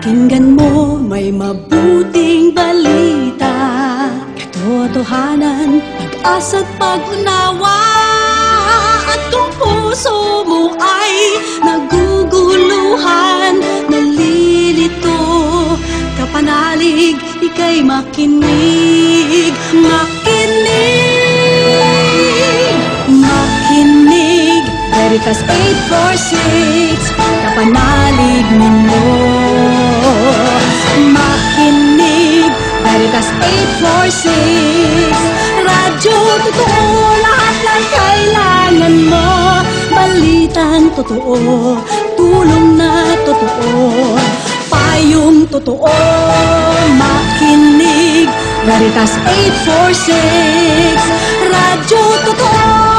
Pakinggan mo, may mabuting balita, katotohanan, pag-asa't pag-unawa. At kung puso mo ay naguguluhan, nalilito, kapanalig, ika'y makinig. Makinig, Veritas 846, kapanalig ninyo. Makinig, Veritas 846, radyo totoo, lahat ng kailangan mo. Balitang totoo, tulong na totoo, payong totoo. Makinig, Veritas 846, radyo totoo.